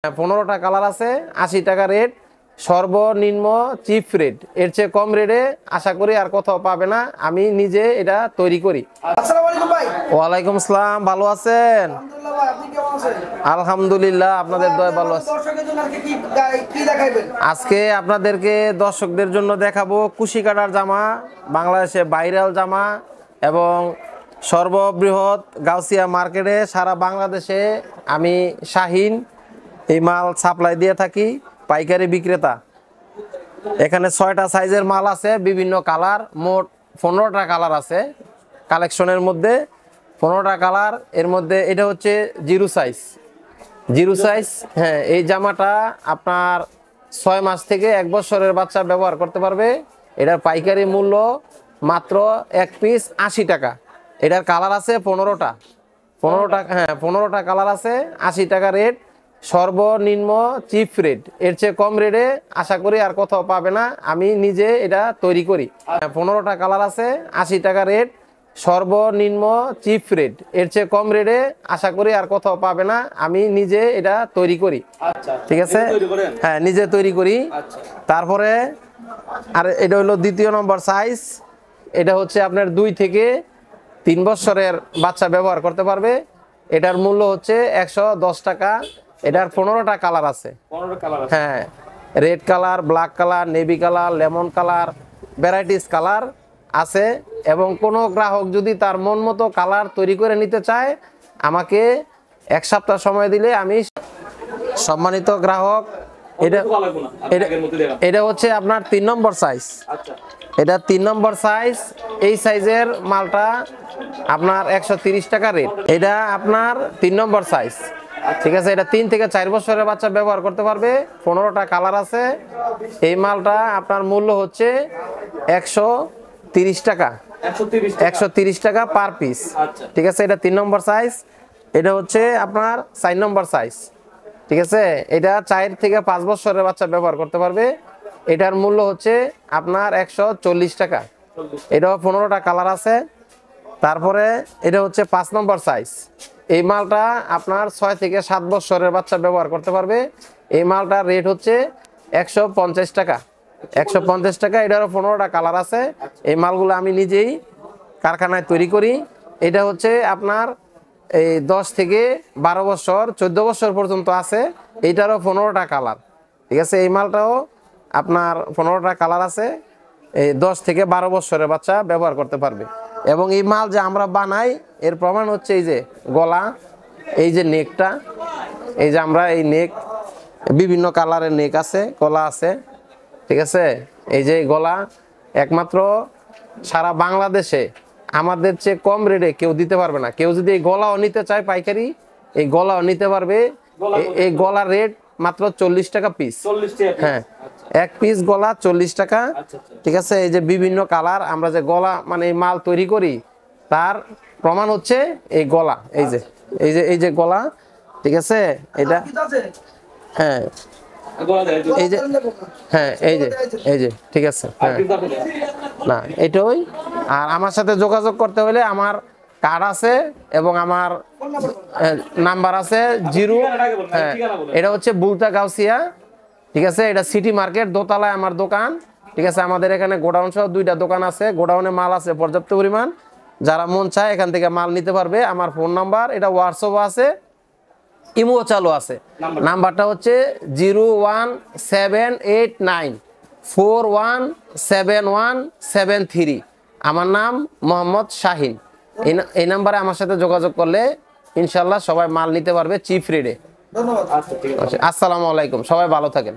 15টা colour আছে, 80 টাকা rate, সর্বনিম্ন চিপ রেট। এর চেয়ে কম রেটে আশা করি আর কোথাও পাবে না। আমি নিজে এটা তৈরি করি। আসসালামু আলাইকুম ভাই। ওয়ালাইকুম আসসালাম, ভালো আছেন? আলহামদুলিল্লাহ ভাই, আপনি কেমন আছেন? আলহামদুলিল্লাহ, আপনাদের দোয়ায় ভালো আছি। দর্শকদের জন্য আজকে কি দেখাইবেন? আজকে আপনাদেরকে দর্শকদের জন্য দেখাবো কুশি কাটার জামা, বাংলাদেশে ভাইরাল জামা এবং সর্ববৃহৎ গাউসিয়া মার্কেটে সারা বাংলাদেশে আমি শাহিন এই মাল সাপ্লাই দিয়ে থাকি, পাইকারি বিক্রেতা। এখানে 6টা সাইজের মাল আছে, বিভিন্ন কালার, মোট 15টা কালার আছে কালেকশনের মধ্যে। 15টা কালার, এর মধ্যে এটা হচ্ছে জিরো সাইজ। হ্যাঁ, এই জামাটা আপনার 6 মাস থেকে 1 বছরের বাচ্চা ব্যবহার করতে পারবে। এটার পাইকারি মূল্য মাত্র 1 পিস 80 টাকা। এটার কালার আছে 15টা। 15টা কালার আছে, 80 টাকা রেট, সর্বনিম্ন চিপ রেট। এর চেয়ে কম রেটে আশা করি আর কোথাও পাবে না। আমি নিজে এটা তৈরি করি। 15টা কালার আছে, 80 টাকা রেট, সর্বনিম্ন চিপ রেট। এর চেয়ে কম রেটে আশা করি আর কোথাও পাবে না। আমি নিজে এটা তৈরি করি। ঠিক আছে, হ্যাঁ, নিজে তৈরি করি। তারপরে আর এটা হলো 2য় নম্বর সাইজ। এটা হচ্ছে আপনার 2 থেকে 3 বছরের বাচ্চা ব্যবহার করতে পারবে। এটার মূল্য হচ্ছে 110 টাকা। এটার 15টা কালার আছে। হ্যাঁ, red colour, black colour, navy colour, lemon colour, varieties colour আছে। এবং কোনো গ্রাহক যদি তার মন মতো কালার তৈরি করে নিতে চায়, আমাকে 1 সপ্তাহ সময় দিলে আমি সম্মানিত গ্রাহক। এটা হচ্ছে আপনার 3 নম্বর সাইজ। এটা 3 নম্বর সাইজ। এই সাইজের মালটা আপনার 130 টাকা রেট। এটা আপনার 3 নম্বর সাইজ। ঠিক আছে, এটা 3 থেকে 4 বছরের বাচ্চা ব্যবহার করতে পারবে। 15টা কালার আছে। এই মালটা আপনার মূল্য হচ্ছে 130 টাকা। 130 টাকা পার পিস। ঠিক আছে, এটা 3 নম্বর সাইজ। এটা হচ্ছে আপনার 4 নম্বর সাইজ। ঠিক আছে, এটা 4 থেকে 5 বছরের বাচ্চা ব্যবহার করতে পারবে। এটার মূল্য হচ্ছে আপনার 140 টাকা। এটাও 15টা কালার আছে। তারপরে এটা হচ্ছে 5 নম্বর সাইজ। এই মালটা আপনার 6 থেকে 7 বছরের বাচ্চা ব্যবহার করতে পারবে। এই মালটার রেট হচ্ছে 150 টাকা। 150 টাকা। এটারও 15টা কালার আছে। এই মালগুলো আমি নিজেই কারখানায় তৈরি করি। এটা হচ্ছে আপনার এই 10 থেকে 12 বছর, 14 বছর পর্যন্ত আছে। এইটারও 15টা কালার। ঠিক আছে, এই মালটাও আপনার 15টা কালার আছে। এই 10 থেকে 12 বছরের বাচ্চা ব্যবহার করতে পারবে। এবং এই মাল যে আমরা বানাই, এর প্রমাণ হচ্ছে এই যে গলা, এই যে নেকটা, এই যে আমরা এই নেক, বিভিন্ন কালারের নেক আছে, গলা আছে। ঠিক আছে, এই যে গলা একমাত্র সারা বাংলাদেশে আমাদের চেয়ে কম রেটে কেউ দিতে পারবে না। কেউ যদি এই গলাও নিতে চায় পাইকারি, এই গলাও নিতে পারবে। এই গলার রেট মাত্র 40 টাকা পিস। হ্যাঁ, 1 পিস গলা 40 টাকা। ঠিক আছে, এই যে বিভিন্ন কালার, আমরা যে গলা মানে এই মাল তৈরি করি, তার প্রমাণ হচ্ছে এই গলা। এই যে গলা। ঠিক আছে, এটা হ্যাঁ, এই যে হ্যাঁ, এই যে ঠিক আছে। হ্যাঁ, না এটাই। আর আমার সাথে যোগাযোগ করতে হলে আমার কার্ড আছে এবং আমার নাম্বার আছে 0। হ্যাঁ, এটা হচ্ছে বুলতা গাউসিয়া। ঠিক আছে, এটা সিটি মার্কেট দোতলায় আমার দোকান। ঠিক আছে, আমাদের এখানে গোডাউন সহ 2টা দোকান আছে। গোডাউনে মাল আছে পর্যাপ্ত পরিমাণ। যারা মন চায় এখান থেকে মাল নিতে পারবে। আমার ফোন নাম্বার, এটা হোয়াটসঅ্যাপ আছে, ইমো চালু আছে। নাম্বারটা হচ্ছে 01789417173। আমার নাম মোহাম্মদ শাহিন। এই নাম্বারে আমার সাথে যোগাযোগ করলে ইনশাল্লাহ সবাই মাল নিতে পারবে চিপ রেটে। ধন্যবাদ। আসসালামু আলাইকুম, সবাই ভালো থাকেন।